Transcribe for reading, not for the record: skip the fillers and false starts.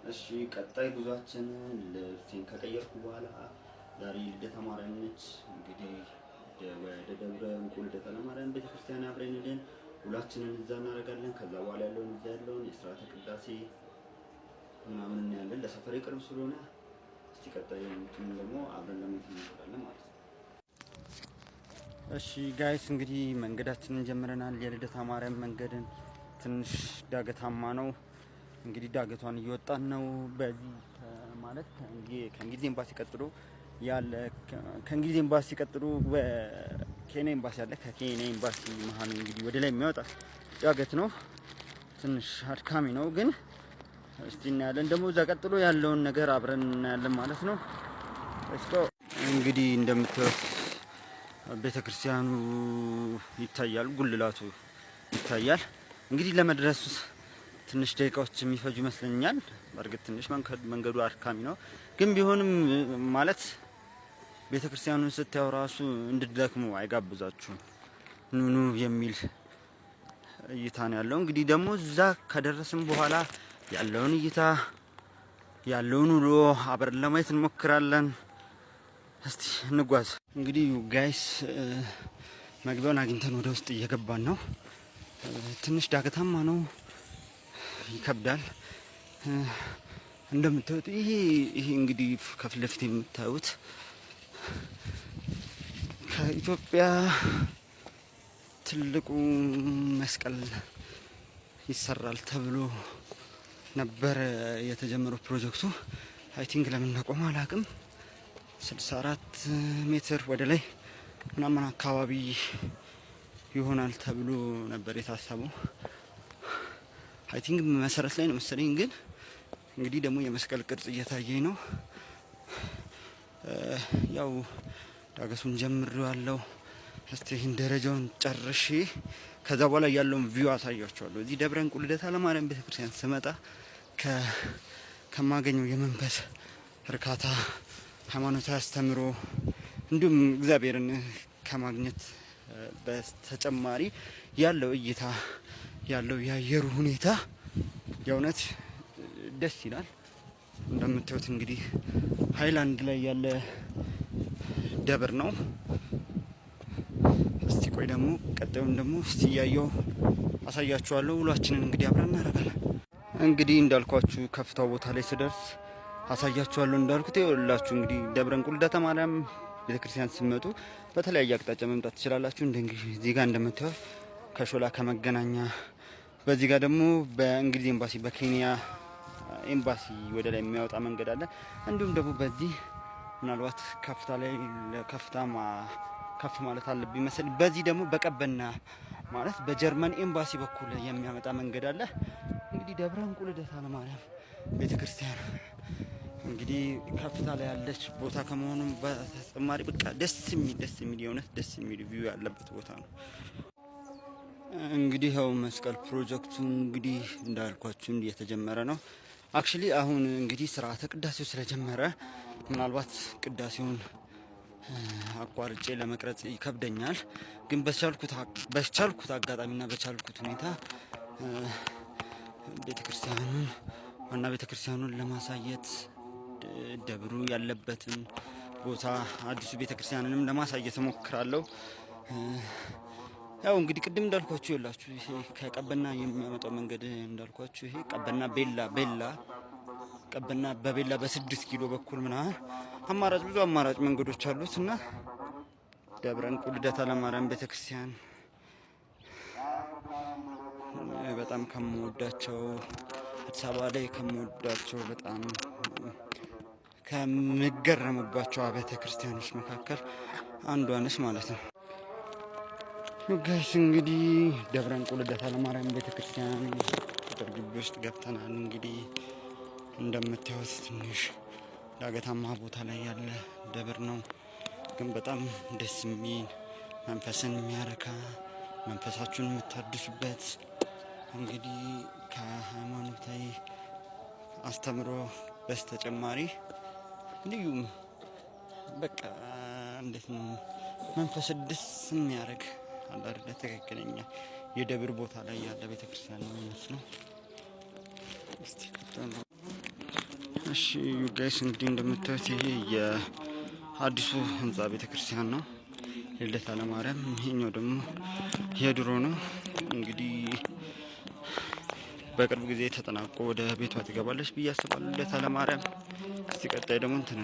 እሺ ቀጣይ ጉዟችን ልብሴን ከቀየርኩ በኋላ ዛሬ ልደታ ማርያም ነች። እንግዲህ ወደ ደብረ እንቁ ልደታ ማርያም ቤተክርስቲያን አብረን ሄደን ሁላችንን እዛ እናደርጋለን። ከዛ በኋላ ያለውን እዛ ያለውን የሥርዓተ ቅዳሴ ምናምን እናያለን። ለሰፈሬ ቅርብ ስለሆነ እስቲ ቀጣይ ደግሞ አብረን ለማየት እንሞክራለን ማለት ነው። እሺ ጋይስ እንግዲህ መንገዳችንን ጀምረናል። የልደታ ማርያም መንገድን ትንሽ ዳገታማ ነው። እንግዲህ ዳገቷን እየወጣን ነው። በዚህ ማለት ከእንግሊዝ ኤምባሲ ቀጥሎ ያለ ከእንግሊዝ ኤምባሲ ቀጥሎ በኬንያ ኤምባሲ አለ። ከኬንያ ኤምባሲ መሀል እንግዲህ ወደ ላይ የሚወጣ ዳገት ነው። ትንሽ አድካሚ ነው ግን እስቲ እናያለን። ደግሞ እዛ ቀጥሎ ያለውን ነገር አብረን እናያለን ማለት ነው። እስኮ እንግዲህ እንደምታዩት ቤተክርስቲያኑ ይታያል፣ ጉልላቱ ይታያል። እንግዲህ ለመድረስ ትንሽ ደቂቃዎች የሚፈጁ ይመስለኛል። በእርግጥ ትንሽ መንገዱ አድካሚ ነው ግን ቢሆንም ማለት ቤተክርስቲያኑን ስታዩ ራሱ እንድትደክሙ አይጋብዛችሁም። ኑኑ የሚል እይታ ነው ያለው። እንግዲህ ደግሞ እዛ ከደረስን በኋላ ያለውን እይታ ያለውን ውሎ አብረን ለማየት እንሞክራለን። እስቲ እንጓዝ። እንግዲህ ጋይስ መግቢያውን አግኝተን ወደ ውስጥ እየገባን ነው። ትንሽ ዳገታማ ነው፣ ይከብዳል። እንደምታዩት ይሄ እንግዲህ ከፊት ለፊት የምታዩት ከኢትዮጵያ ትልቁ መስቀል ይሰራል ተብሎ ነበር የተጀመረው ፕሮጀክቱ። አይ ቲንክ ለምን እንደቆመ አላውቅም። 64 ሜትር ወደ ላይ ምናምን አካባቢ ይሆናል ተብሎ ነበር የታሰበው። አይ ቲንክ መሰረት ላይ ነው መሰለኝ። ግን እንግዲህ ደግሞ የመስቀል ቅርጽ እየታየኝ ነው። ያው ዳገቱን ጀምሬዋለሁ። እስቲ ይህን ደረጃውን ጨርሼ ከዛ በኋላ ያለውን ቪው አሳያችኋለሁ። እዚህ ደብረ እንቁ ልደታ ለማርያም ቤተክርስቲያን ስመጣ ከማገኘው የመንፈስ እርካታ፣ ሃይማኖታዊ አስተምሮ እንዲሁም እግዚአብሔርን ከማግኘት በተጨማሪ ያለው እይታ ያለው የአየሩ ሁኔታ የእውነት ደስ ይላል። እንደምታዩት እንግዲህ ሃይላንድ ላይ ያለ ደብር ነው። እስቲ ቆይ ደግሞ ቀጣዩን ደግሞ እስቲ እያየሁ አሳያችኋለሁ። ውሏችንን እንግዲህ አብረን እናደርጋለን። እንግዲህ እንዳልኳችሁ ከፍታው ቦታ ላይ ስደርስ አሳያችኋለሁ። እንዳልኩት ይኸውላችሁ እንግዲህ ደብረ እንቁ ልደታ ማርያም ቤተክርስቲያን ስትመጡ በተለያየ አቅጣጫ መምጣት ትችላላችሁ። እዚህ ጋር እንደምታዩት ከሾላ ከመገናኛ፣ በዚህ ጋር ደግሞ በእንግሊዝ ኤምባሲ በኬንያ ኤምባሲ ወደ ላይ የሚያወጣ መንገድ አለ። እንዲሁም ደግሞ በዚህ ምናልባት ከፍታ ላይ ከፍ ማለት አለብኝ መሰለኝ። በዚህ ደግሞ በቀበና ማለት በጀርመን ኤምባሲ በኩል የሚያመጣ መንገድ አለ። እንግዲህ ደብረ እንቁ ልደታ ለማርያም ቤተክርስቲያን እንግዲህ ከፍታ ላይ ያለች ቦታ ከመሆኑም በተጨማሪ በቃ ደስ የሚል የእውነት ደስ የሚል ቪው ያለበት ቦታ ነው። እንግዲህ ያው መስቀል ፕሮጀክቱ እንግዲህ እንዳልኳችሁ እየተጀመረ ነው። አክቹሊ አሁን እንግዲህ ስርዓተ ቅዳሴው ስለጀመረ ምናልባት ቅዳሴውን አቋርጬ ለመቅረጽ ይከብደኛል። ግን በቻልኩት አጋጣሚና በቻልኩት ሁኔታ ቤተክርስቲያኑን ዋና ቤተክርስቲያኑን ለማሳየት ደብሩ ያለበትን ቦታ አዲሱ ቤተክርስቲያንንም ለማሳየት እሞክራለሁ። ያው እንግዲህ ቅድም እንዳልኳችሁ ይላችሁ ይሄ ከቀበና የሚያመጣው መንገድ እንዳልኳችሁ ይሄ ቀበና በቤላ በ6 ኪሎ በኩል ምናምን ብዙ አማራጭ መንገዶች አሉት እና ደብረ እንቁ ልደታ ለማርያም ቤተክርስቲያን በጣም ከምወዳቸው አዲስ አበባ ላይ ከምወዳቸው በጣም ከምገረምባቸው አብያተ ክርስቲያኖች መካከል አንዷ ነች ማለት ነው። ጋይስ እንግዲህ ደብረ እንቁ ልደታ ለማርያም ቤተክርስቲያን ቅጥር ግቢ ውስጥ ገብተናል። እንግዲህ እንደምታዩት ትንሽ ዳገታማ ቦታ ላይ ያለ ደብር ነው፣ ግን በጣም ደስ የሚል መንፈስን የሚያረካ መንፈሳችሁን የምታድሱበት እንግዲህ ከሃይማኖታዊ አስተምሮ በስተጨማሪ ልዩም በቃ እንዴት ነው መንፈስ ደስ የሚያደርግ አንዳንድ ትክክለኛ የደብር ቦታ ላይ ያለ ቤተክርስቲያን ነው የሚመስለው። እስቲ እሺ ጋይስ እንግዲህ እንደምታዩት ይሄ የአዲሱ ህንጻ ቤተክርስቲያን ነው የልደታ ለማርያም። ይሄኛው ደግሞ የድሮ ነው። እንግዲህ በቅርብ ጊዜ ተጠናቆ ወደ ቤቷ ትገባለች ብዬ አስባለሁ ልደታ ለማርያም። እስቲ ቀጣይ ደግሞ እንትን